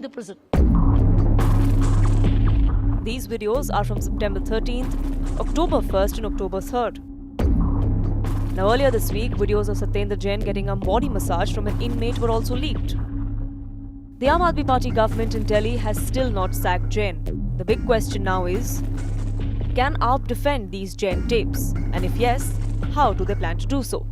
the prison. These videos are from September 13th, October 1st and October 3rd. Now earlier this week, videos of Satyendar Jain getting a body massage from an inmate were also leaked. The Aam Aadmi Party government in Delhi has still not sacked Jain. The big question now is, can AAP defend these Jain tapes? And if yes, how do they plan to do so?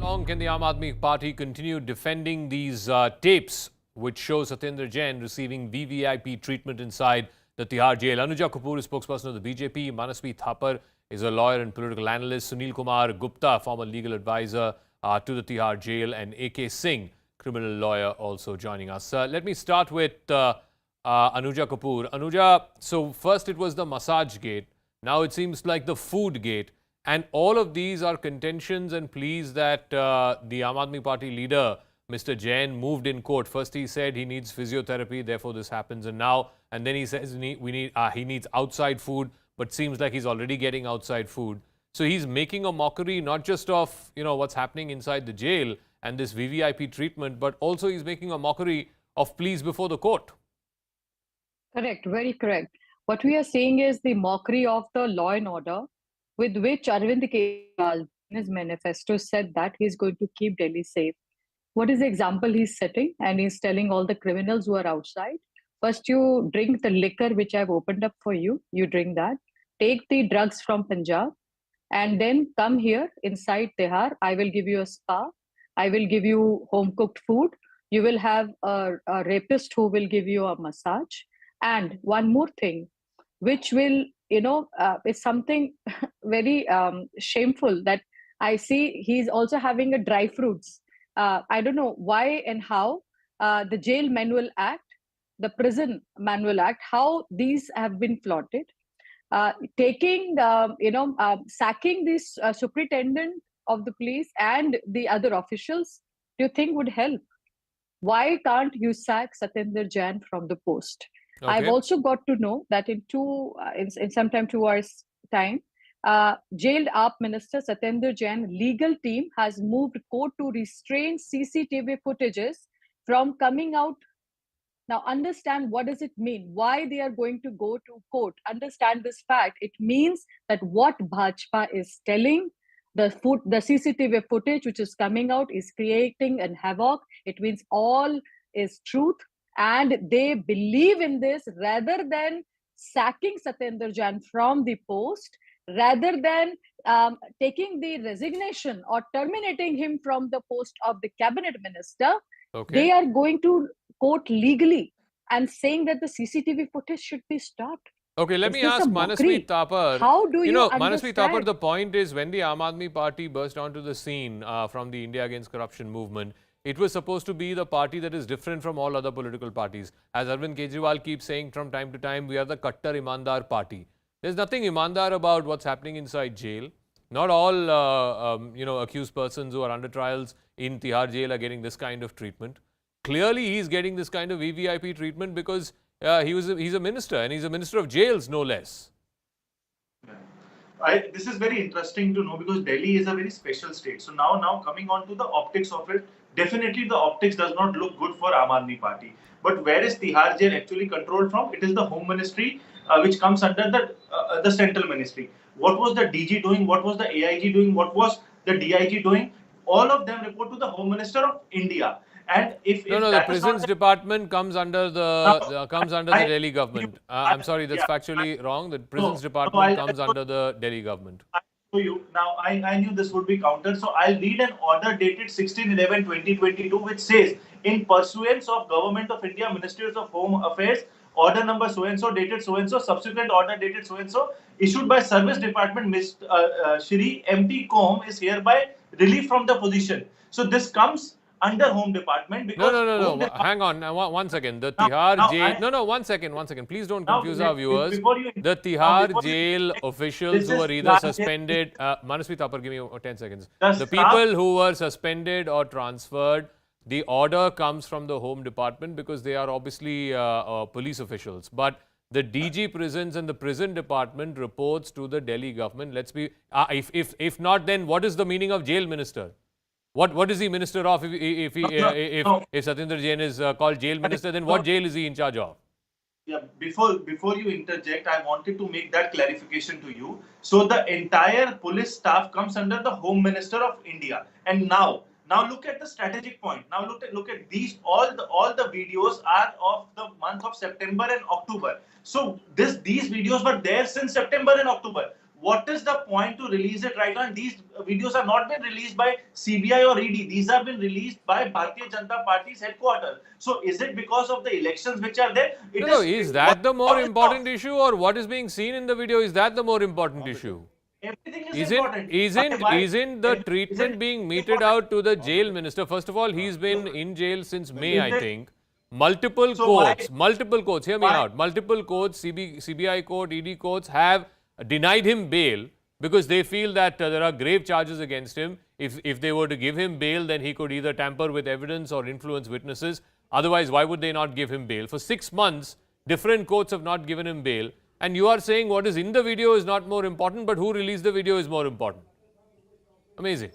How long can the Aam Aadmi Party continue defending these tapes which show Satyendar Jain receiving VVIP treatment inside the Tihar Jail? Anuja Kapoor is spokesperson of the BJP. Manasvi Thapar is a lawyer and political analyst. Sunil Kumar Gupta, former legal advisor to the Tihar Jail, and AK Singh, criminal lawyer, also joining us. Let me start with Anuja Kapoor. Anuja, so first it was the Massagegate. Now it seems like the food gate. And all of these are contentions and pleas that the Aam Aadmi Party leader, Mr. Jain, moved in court. First he said he needs physiotherapy, therefore this happens. And then he says he needs outside food, but seems like he's already getting outside food. So he's making a mockery not just of what's happening inside the jail and this VVIP treatment, but also he's making a mockery of pleas before the court. Correct, very correct. What we are saying is the mockery of the law and order, with which Arvind Kejriwal in his manifesto said that he's going to keep Delhi safe. What is the example he's setting? And he's telling all the criminals who are outside, first you drink the liquor which I've opened up for you, you drink that, take the drugs from Punjab, and then come here inside Tihar. I will give you a spa, I will give you home-cooked food, you will have a rapist who will give you a massage. And one more thing, which will, is something very shameful that I see he's also having a dry fruits. I don't know why and how the Jail Manual Act, the Prison Manual Act, how these have been flaunted. Sacking this superintendent of the police and the other officials, do you think would help? Why can't you sack Satyendar Jain from the post? Okay. I've also got to know that in sometime 2 hours time, jailed AAP Minister Satyendar Jain legal team has moved court to restrain CCTV footages from coming out. Now understand, what does it mean? Why they are going to go to court? Understand this fact. It means that what Bhajpa is telling, the CCTV footage which is coming out is creating an havoc. It means all is truth. And they believe in this, rather than sacking Satyendar Jain from the post, rather than taking the resignation or terminating him from the post of the cabinet minister. Okay. They are going to court legally and saying that the CCTV footage should be stopped. Okay, let me ask Manasvi Thapar. How do you understand? Manasvi Thapar, the point is, when the Aam Aadmi Party burst onto the scene from the India Against Corruption movement, it was supposed to be the party that is different from all other political parties. As Arvind Kejriwal keeps saying from time to time, we are the Kattar Imandar party. There's nothing Imandar about what's happening inside jail. Not all accused persons who are under trials in Tihar Jail are getting this kind of treatment. Clearly, he's getting this kind of VVIP treatment because he's a minister, and he's a minister of jails, no less. This is very interesting to know, because Delhi is a very special state. So now coming on to the optics of it, definitely the optics does not look good for Aam Aadmi Party. But where is Tihar Jail actually controlled from? It is the Home Ministry, which comes under the Central Ministry. What was the DG doing? What was the AIG doing? What was the DIG doing? All of them report to the Home Minister of India. And if the prisons department comes under the Delhi government. I'm sorry, that's factually wrong. The prisons department comes under the Delhi government. Now, I knew this would be countered. So I'll read an order dated 16/11/2022, which says, in pursuance of Government of India, Ministries of Home Affairs, order number so-and-so, dated so-and-so, subsequent order dated so-and-so, issued by Service Department, Shri M.T. Combe is hereby relieved from the position. So this comes under Home Department. Because no. Hang on. One second. The Tihar Jail... One second. Please don't confuse our viewers. The Tihar Jail officials who were either suspended... Manasvi Thapar, give me 10 seconds. The people who were suspended or transferred, the order comes from the Home Department because they are obviously police officials. But the DG prisons and the prison department reports to the Delhi government. Let's be... if not, then what is the meaning of jail minister? What is he minister of? If Satyendar Jain is called jail minister, then what jail is he in charge of? Yeah, before you interject, I wanted to make that clarification to you. So the entire police staff comes under the Home Minister of India, and now look at the strategic point. Now look at these all the videos are of the month of September and October. So these videos were there since September and October. What is the point to release it right now? And these videos are not been released by CBI or ED. These have been released by Bharatiya Janata Party's headquarters. So is it because of the elections which are there? No, is that the more important issue, or what is being seen in the video? Is that the more important issue? Everything is important. Isn't the treatment being meted out to the jail minister? First of all, he's been in jail since May, I think. Multiple courts, hear me out. Multiple courts, CBI court, ED courts have denied him bail because they feel that there are grave charges against him. If they were to give him bail, then he could either tamper with evidence or influence witnesses. Otherwise, why would they not give him bail? For 6 months, different courts have not given him bail. And you are saying what is in the video is not more important, but who released the video is more important. Amazing.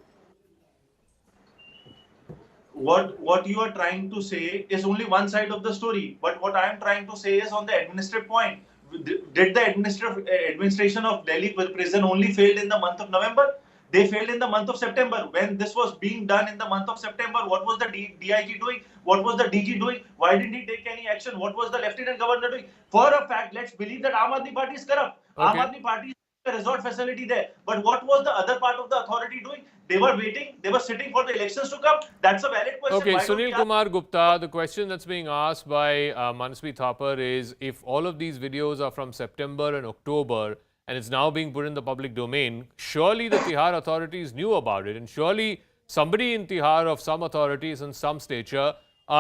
What you are trying to say is only one side of the story. But what I am trying to say is on the administrative point. Did the administration of Delhi prison only failed in the month of November? They failed in the month of September. When this was being done in the month of September, what was the DIG doing? What was the DG doing? Why didn't he take any action? What was the Lieutenant Governor doing? For a fact, let's believe that Aam Aadmi Party is corrupt. Okay. Aam Aadmi Party is a resort facility there. But what was the other part of the authority doing? They were waiting. They were sitting for the elections to come. That's a valid question. Okay, Why don't Sunil we Kumar Gupta, the question that's being asked by Manasvi Thapar is, if all of these videos are from September and October and it's now being put in the public domain, surely the Tihar authorities knew about it, and surely somebody in Tihar of some authorities and some stature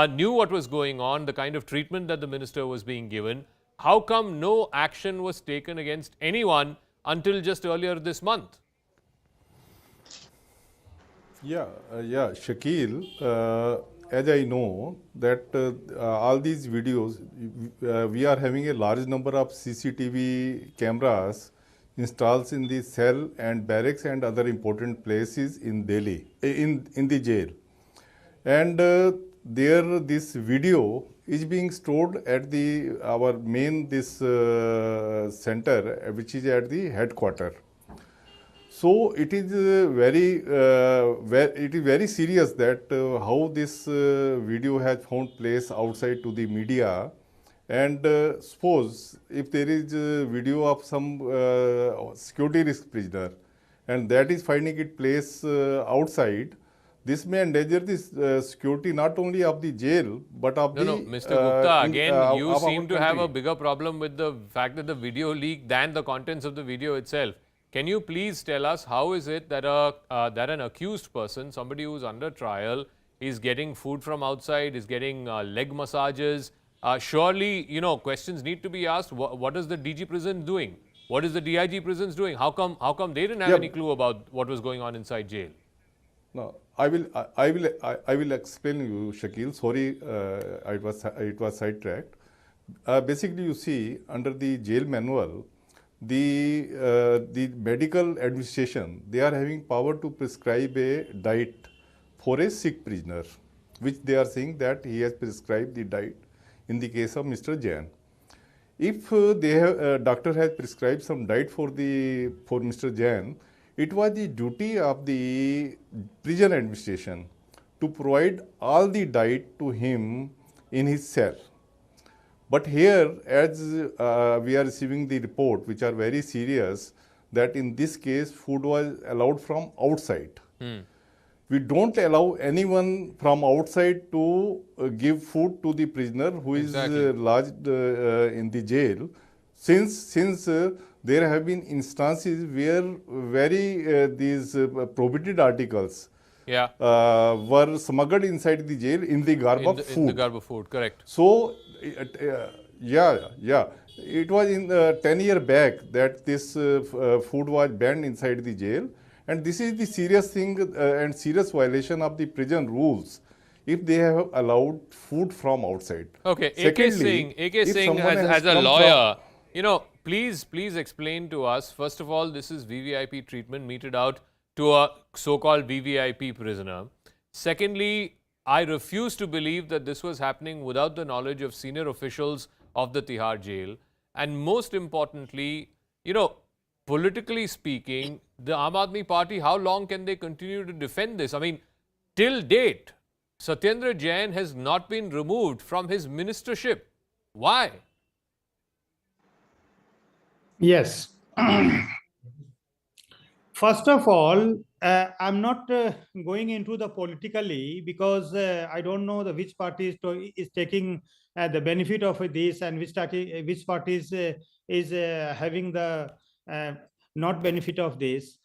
knew what was going on, the kind of treatment that the minister was being given. How come no action was taken against anyone until just earlier this month? Yeah, Shakil, as I know that all these videos, we are having a large number of CCTV cameras installed in the cell and barracks and other important places in Delhi, in the jail. And there this video is being stored at our main center, which is at the headquarters. So it is very serious that how this video has found place outside to the media. And suppose if there is a video of some security risk prisoner and that is finding it place outside, this may endanger the security not only of the jail but of No, Mr. Gupta, again, you seem to have a bigger problem with the fact that the video leaked than the contents of the video itself. Can you please tell us how is it that an accused person, somebody who's under trial, is getting food from outside, is getting leg massages? Surely, questions need to be asked. What is the DG prison doing? What is the DIG prisons doing? How come they didn't have any clue about what was going on inside jail? No, I will explain you, Shakil. Sorry, it was sidetracked. Basically, you see, under the jail manual, the medical administration, they are having power to prescribe a diet for a sick prisoner, which they are saying that he has prescribed the diet in the case of Mr. Jain. If doctor has prescribed some diet for Mr. Jain, it was the duty of the prison administration to provide all the diet to him in his cell. But here, as we are receiving the report, which are very serious, that in this case, food was allowed from outside. We don't allow anyone from outside to give food to the prisoner who is lodged in the jail, since there have been instances where these prohibited articles were smuggled inside the jail in the garb of food. In the garb of food, correct. So, it was in 10 years back that this food was banned inside the jail, and this is the serious thing and serious violation of the prison rules if they have allowed food from outside. Okay, Secondly, AK Singh as a lawyer, please explain to us, first of all, this is VVIP treatment meted out to a so-called VVIP prisoner. Secondly, I refuse to believe that this was happening without the knowledge of senior officials of the Tihar Jail. And most importantly, politically speaking, the Aam Aadmi Party, how long can they continue to defend this? I mean, till date, Satyendar Jain has not been removed from his ministership. Why? Yes. First of all, I'm not going into the politically because I don't know which party is taking the benefit of this and which party is having the not benefit of this.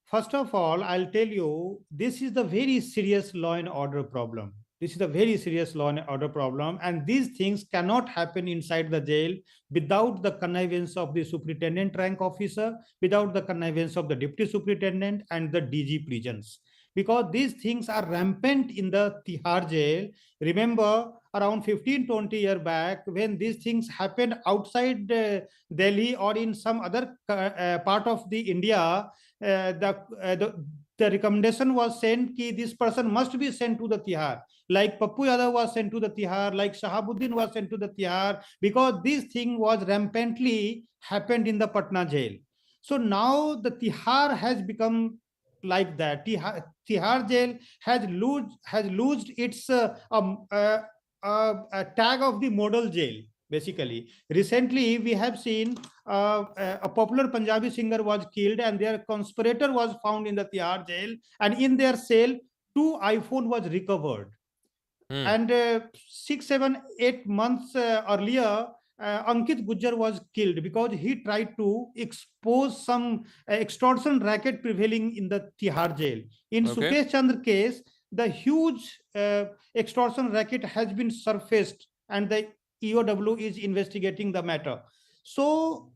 First of all, I'll tell you, this is the very serious law and order problem. This is a very serious law and order problem, and these things cannot happen inside the jail without the connivance of the superintendent rank officer, without the connivance of the deputy superintendent and the DG prisons. Because these things are rampant in the Tihar jail. Remember, around 15-20 years back, when these things happened outside Delhi or in some other part of the India, the recommendation was sent that this person must be sent to the Tihar. Like Pappu Yadav was sent to the Tihar, like Shahabuddin was sent to the Tihar, because this thing was rampantly happened in the Patna jail. So now the Tihar has become like that. Tihar jail has lost its tag of the model jail. Basically, recently we have seen a popular Punjabi singer was killed and their conspirator was found in the Tihar jail, and in their cell 2 iPhone was recovered. And 6, 7, 8 months earlier, Ankit Gujjar was killed because he tried to expose some extortion racket prevailing in the Tihar jail. In Sukesh Chandra case, the huge extortion racket has been surfaced and the EOW is investigating the matter. So,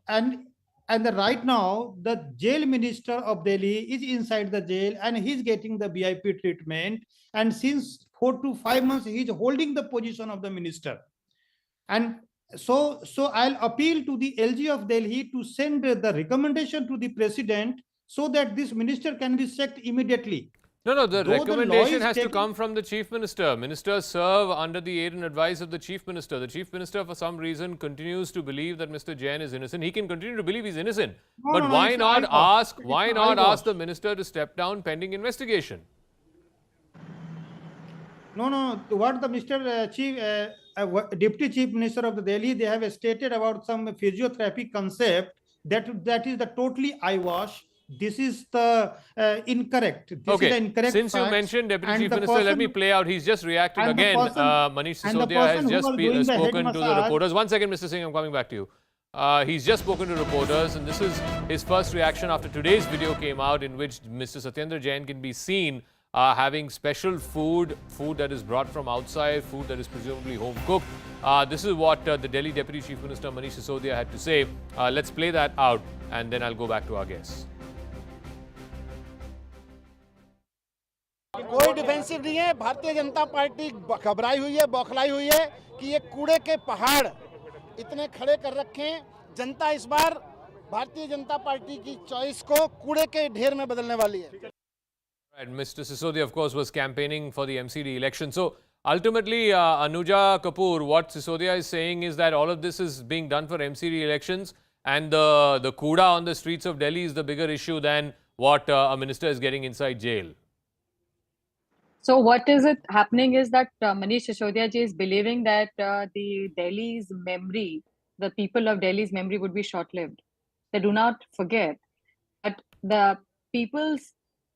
and right now, the jail minister of Delhi is inside the jail and he's getting the VIP treatment. And since 4 to 5 months, he's holding the position of the minister. And so I'll appeal to the LG of Delhi to send the recommendation to the president so that this minister can be sacked immediately. No, the recommendation has to come from the chief minister. Ministers serve under the aid and advice of the chief minister. The chief minister, for some reason, continues to believe that Mr. Jain is innocent. He can continue to believe he's innocent. But why not ask the minister to step down pending investigation? No. What the Deputy Chief Minister of the Delhi, they have stated about some physiotherapy concept that is the totally eyewash. This is the incorrect. This is the incorrect Since facts. You mentioned Deputy Chief Minister, let me play out. He's just reacted again. Manish Sisodia has just spoken to the reporters. 1 second, Mr. Singh, I'm coming back to you. He's just spoken to reporters, and this is his first reaction after today's video came out, in which Mr. Satyendar Jain can be seen having special food that is brought from outside, food that is presumably home cooked. This is what the Delhi Deputy Chief Minister Manish Sisodia had to say. Let's play that out, and then I'll go back to our guests. कोई defensive नहीं है। Bharatiya Janata party घबराई हुई है, बौखलाई हुई है कि ये कूड़े के पहाड़ इतने खड़े कर रखे हैं। जनता इस बार भारतीय जनता पार्टी की चॉइस को कूड़े के ढेर में बदलने वाली है। Right, Mr. Sisodia, of course, was campaigning for the MCD election. So ultimately, Anuja Kapoor, what Sisodia is saying is that all of this is being done for MCD elections, and the kooda on the streets of Delhi is the bigger issue than what a minister is getting inside jail. So what is it happening is that Manish Sisodia ji is believing that the Delhi's memory, the people of Delhi's memory would be short-lived. They do not forget that the people's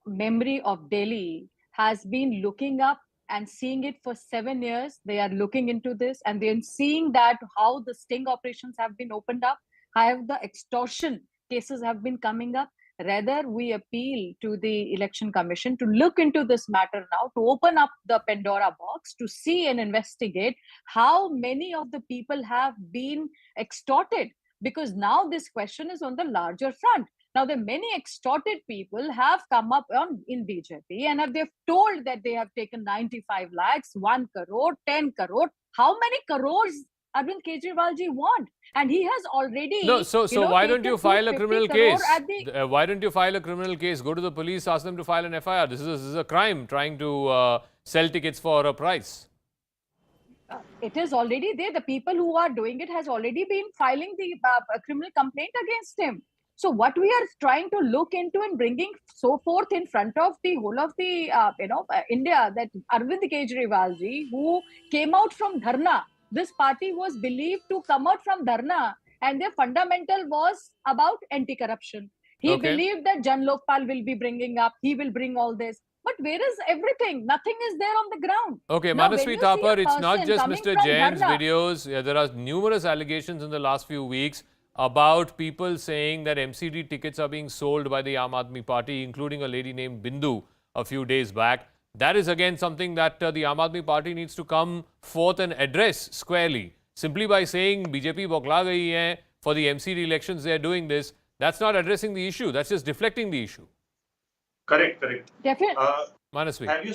memory of Delhi has been looking up and seeing it for 7 years. They are looking into this and they're seeing that how the sting operations have been opened up, how the extortion cases have been coming up. Rather, we appeal to the Election Commission to look into this matter now, to open up the Pandora box, to see and investigate how many of the people have been extorted. Because now this question is on the larger front. Now, the many extorted people have come up in BJP and they've told that they have taken 95 lakhs, 1 crore, 10 crore. How many crores Arvind Kejriwal ji want? And he has already So why don't you taken file a 250 criminal crore case? at the Why don't you file a criminal case? Go to the police, ask them to file an FIR. This is a crime, trying to sell tickets for a price. It is already there. The people who are doing it has already been filing the criminal complaint against him. So what we are trying to look into and bringing so forth in front of the whole of the India, that Arvind Kejriwal ji, who came out from Dharna, this party was believed to come out from Dharna, and their fundamental was about anti-corruption. He Okay. believed that Jan Lokpal will be bringing up, he will bring all this. But where is everything? Nothing is there on the ground. Okay, Now, when Manasvi you see Thapar, a it's not person just coming Mr. from Jain's Dharna- videos. Yeah, there are numerous allegations in the last few weeks about people saying that MCD tickets are being sold by the Aam Aadmi Party, including a lady named Bindu a few days back. That is again something that the Aam Aadmi Party needs to come forth and address squarely. Simply by saying BJP bokla gayi hai, for the MCD elections they are doing this, that's not addressing the issue. That's just deflecting the issue. Correct. Definitely. Manasvi. Have you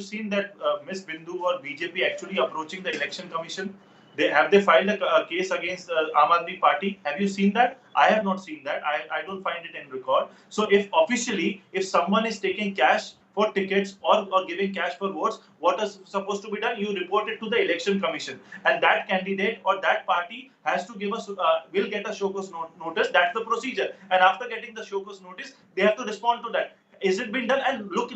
seen that Miss Bindu or BJP actually approaching the election commission? They filed a case against Aam Aadmi Party? Have you seen that? I have not seen that. I don't find it in record. So if officially, if someone is taking cash for tickets or giving cash for votes, what is supposed to be done? You report it to the election commission, and that candidate or that party has to give us will get a show cause notice. That's the procedure. And after getting the show cause notice, they have to respond to that. Is it been done? And look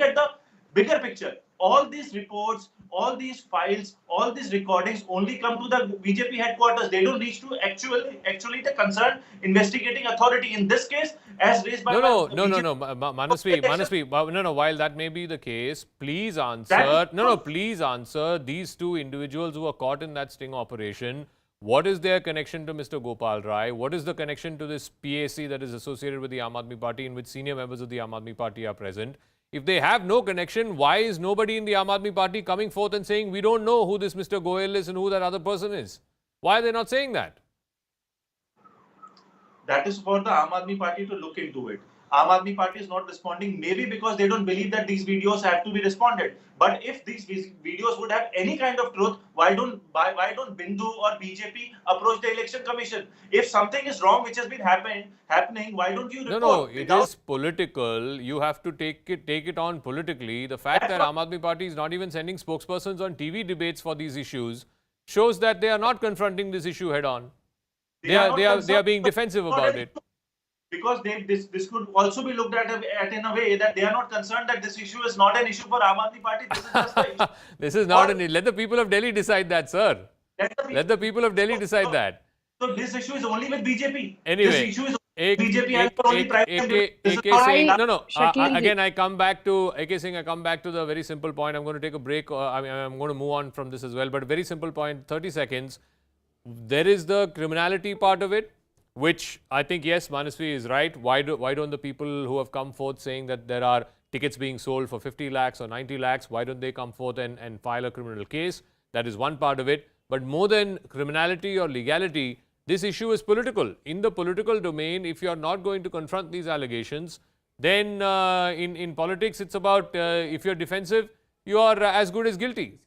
at the bigger picture. All these reports, all these files, all these recordings only come to the BJP headquarters. They don't reach to actually the concerned investigating authority. In this case, as raised by No, BJP. Manasvi, no, while that may be the case, please answer, please answer these two individuals who were caught in that sting operation. What is their connection to Mr. Gopal Rai? What is the connection to this PAC that is associated with the Aam Aadmi Party, in which senior members of the Aam Aadmi Party are present? If they have no connection, why is nobody in the Aam Aadmi Party coming forth and saying, we don't know who this Mr. Goyal is and who that other person is? Why are they not saying that? That is for the Aam Aadmi Party to look into it. Aam Aadmi Party is not responding, maybe because they don't believe that these videos have to be responded. But if these videos would have any kind of truth, why don't Bindu or BJP approach the election commission? If something is wrong which has been happening, why don't you report? No, it is political. You have to take it on politically. The fact that Aam Aadmi Party is not even sending spokespersons on TV debates for these issues shows that they are not confronting this issue head on. They are being defensive about it. Because this could also be looked at in a way that they are not concerned that this issue is not an issue for Aam Aadmi Party. This is just the issue. This is not let the people of Delhi decide that, sir. Let the people of Delhi decide that. So this issue is only with BJP. Anyway, this issue is BJP has only private. Again, I come back to AK Singh. I come back to the very simple point. I'm going to take a break. I'm going to move on from this as well. But a very simple point, 30 seconds. There is the criminality part of it, which I think, yes, Manasvi is right. Why don't the people who have come forth saying that there are tickets being sold for 50 lakhs or 90 lakhs, why don't they come forth and file a criminal case? That is one part of it. But more than criminality or legality, this issue is political. In the political domain, if you are not going to confront these allegations, then in politics, it's about if you're defensive, you are as good as guilty,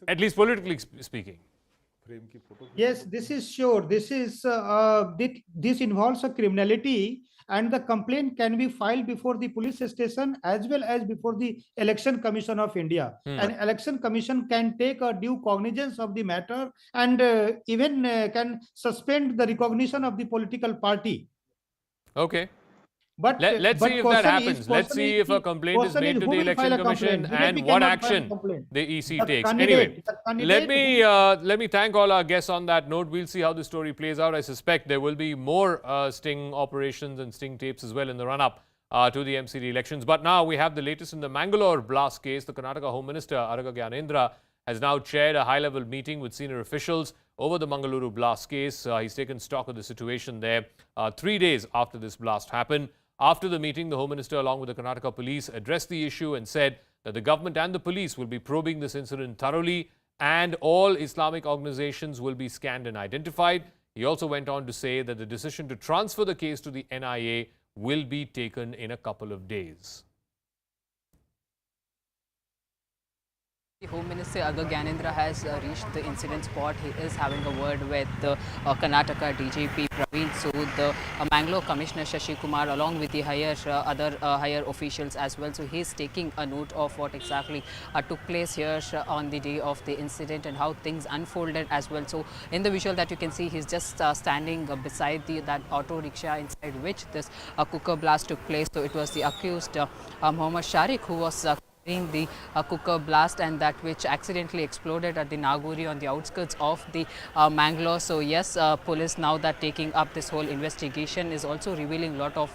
at least politically speaking. Yes, this is sure. This involves a criminality, and the complaint can be filed before the police station as well as before the Election Commission of India. And Election Commission can take a due cognizance of the matter and even can suspend the recognition of the political party. Okay. But let's see if that happens. Let's see if a complaint is made to the Election Commission and what action the EC takes. Anyway, let me thank all our guests on that note. We'll see how the story plays out. I suspect there will be more sting operations and sting tapes as well in the run-up to the MCD elections. But now we have the latest in the Mangalore blast case. The Karnataka Home Minister, Araga Gyanendra, has now chaired a high-level meeting with senior officials over the Mangaluru blast case. He's taken stock of the situation there 3 days after this blast happened. After the meeting, the Home Minister, along with the Karnataka police, addressed the issue and said that the government and the police will be probing this incident thoroughly and all Islamic organizations will be scanned and identified. He also went on to say that the decision to transfer the case to the NIA will be taken in a couple of days. The Home Minister Aga Gyanendra has reached the incident spot. He is having a word with the Karnataka DJP Praveen Sood, the Mangalore Commissioner Shashi Kumar, along with the other higher officials as well. So he is taking a note of what exactly took place here on the day of the incident and how things unfolded as well. So in the visual that you can see, he's just standing beside that auto rickshaw inside which this cooker blast took place. So it was the accused Mohammad Sharik who was the cooker blast, and that which accidentally exploded at the Naguri on the outskirts of the Mangalore. So yes, police now that taking up this whole investigation is also revealing a lot of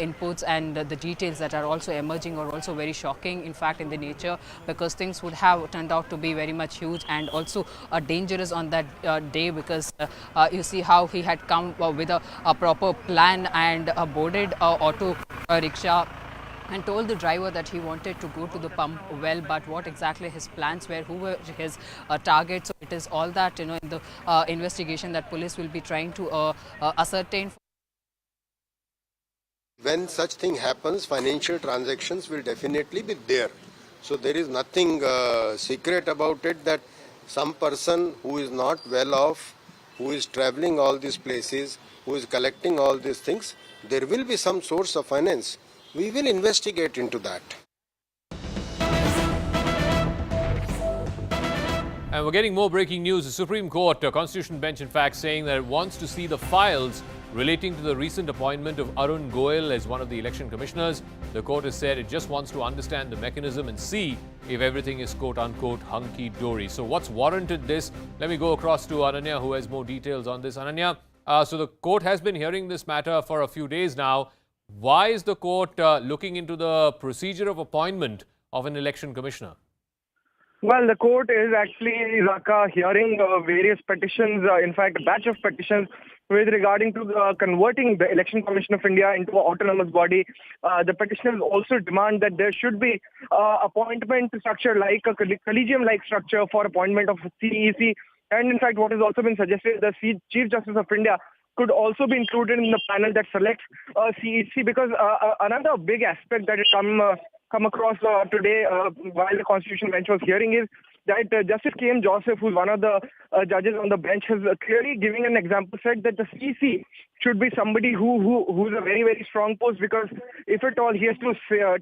inputs, and the details that are also emerging are also very shocking, in fact, in the nature, because things would have turned out to be very much huge and also dangerous on that day, because you see how he had come with a proper plan and boarded auto rickshaw and told the driver that he wanted to go to the pump well, but what exactly his plans were, who were his targets. So it is all that, in the investigation that police will be trying to ascertain. When such thing happens, financial transactions will definitely be there. So there is nothing secret about it, that some person who is not well off, who is traveling all these places, who is collecting all these things, there will be some source of finance. We will investigate into that. And we're getting more breaking news. The Supreme Court, a constitutional bench in fact, saying that it wants to see the files relating to the recent appointment of Arun Goel as one of the election commissioners. The court has said it just wants to understand the mechanism and see if everything is quote-unquote hunky-dory. So what's warranted this? Let me go across to Ananya, who has more details on this. Ananya, so the court has been hearing this matter for a few days now. Why is the court looking into the procedure of appointment of an election commissioner? Well, the court is actually, Zaka, hearing various petitions, in fact, a batch of petitions with regarding to converting the Election Commission of India into an autonomous body. The petitioners also demand that there should be appointment structure like a collegium-like structure for appointment of CEC. And in fact, what has also been suggested, the Chief Justice of India could also be included in the panel that selects CEC, because another big aspect that has come across today while the Constitutional Bench was hearing is that Justice K.M. Joseph, who's one of the judges on the bench, has clearly giving an example, said that the CEC should be somebody who's a very, very strong post, because if at all he has to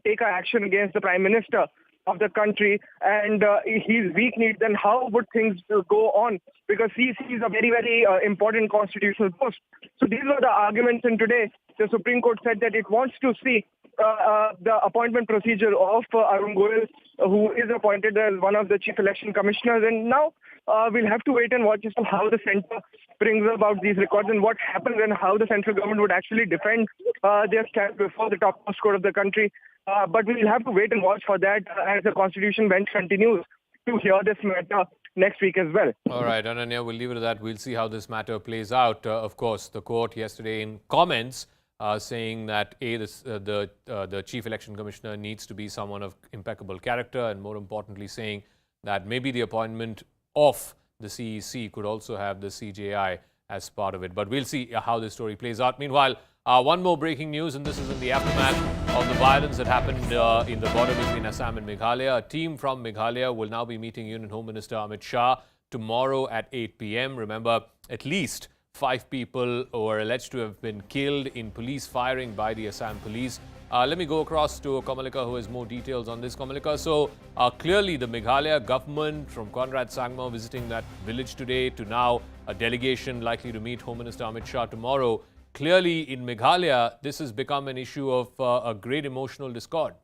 take action against the Prime Minister of the country and he's weak-kneed, then how would things go on? Because CEC is a very, very important constitutional post. So these were the arguments, and today the Supreme Court said that it wants to see the appointment procedure of Arun Goel, who is appointed as one of the chief election commissioners. And now we'll have to wait and watch as to how the centre brings about these records and what happens and how the central government would actually defend their stand before the topmost court of the country. But we will have to wait and watch for that as the Constitution Bench continues to hear this matter next week as well. All right, Ananya, we'll leave it at that. We'll see how this matter plays out. Of course, the court yesterday in comments saying that the Chief Election Commissioner needs to be someone of impeccable character, and more importantly saying that maybe the appointment of the CEC could also have the CJI as part of it. But we'll see how this story plays out. Meanwhile, one more breaking news, and this is in the aftermath of the violence that happened in the border between Assam and Meghalaya. A team from Meghalaya will now be meeting Union Home Minister Amit Shah tomorrow at 8 p.m. Remember, at least 5 people were alleged to have been killed in police firing by the Assam police. Let me go across to Kamalika, who has more details on this. Kamalika, so clearly the Meghalaya government, from Conrad Sangma visiting that village today to now a delegation likely to meet Home Minister Amit Shah tomorrow. Clearly in Meghalaya, this has become an issue of a great emotional discord.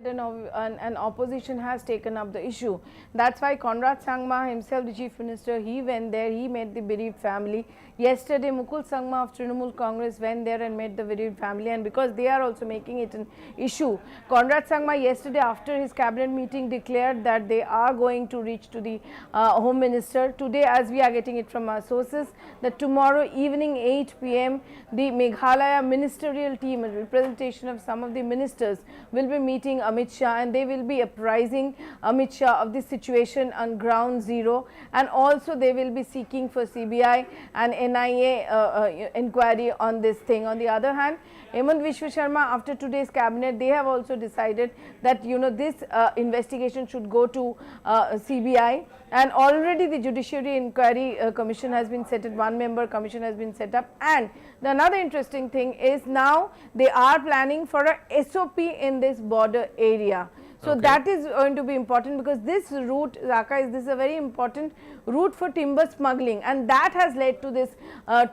And opposition has taken up the issue. That's why Conrad Sangma himself, the Chief Minister, he went there, he met the bereaved family. Yesterday, Mukul Sangma of Trinamool Congress went there and met the bereaved family, and because they are also making it an issue, Conrad Sangma yesterday after his cabinet meeting declared that they are going to reach to the Home Minister. Today, as we are getting it from our sources, that tomorrow evening 8 p.m. the Meghalaya ministerial team, a representation of some of the ministers, will be meeting Amit Shah, and they will be apprising Amit Shah of the situation on ground zero, and also they will be seeking for CBI and NIA inquiry on this thing. On the other hand, Hemant Vishwa Sharma, after today's cabinet, they have also decided that this investigation should go to CBI, and already the Judiciary Inquiry Commission has been set up, one-member commission has been set up. And another interesting thing is now they are planning for a SOP in this border area. So that is going to be important, because this route, Zaka, this is a very important route for timber smuggling, and that has led to this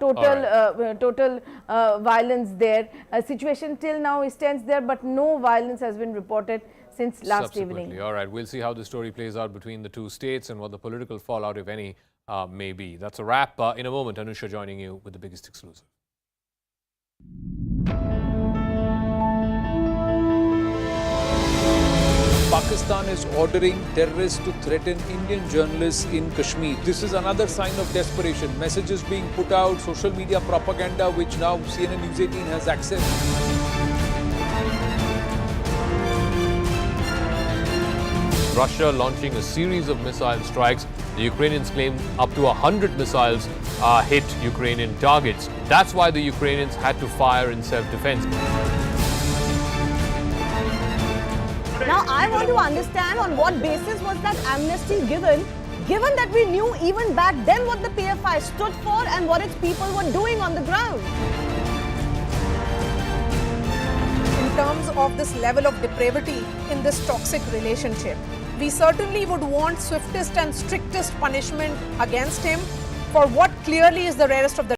total violence there. A situation till now stands there, but no violence has been reported since last evening. All right, we'll see how the story plays out between the two states and what the political fallout, if any, may be. That's a wrap. In a moment, Anusha joining you with the biggest exclusive. Pakistan is ordering terrorists to threaten Indian journalists in Kashmir. This is another sign of desperation. Messages being put out, social media propaganda, which now CNN News 18 has access. Russia launching a series of missile strikes. The Ukrainians claim up to 100 missiles hit Ukrainian targets. That's why the Ukrainians had to fire in self-defense. Now, I want to understand on what basis was that amnesty given that we knew even back then what the PFI stood for and what its people were doing on the ground. In terms of this level of depravity in this toxic relationship, we certainly would want swiftest and strictest punishment against him for what clearly is the rarest of the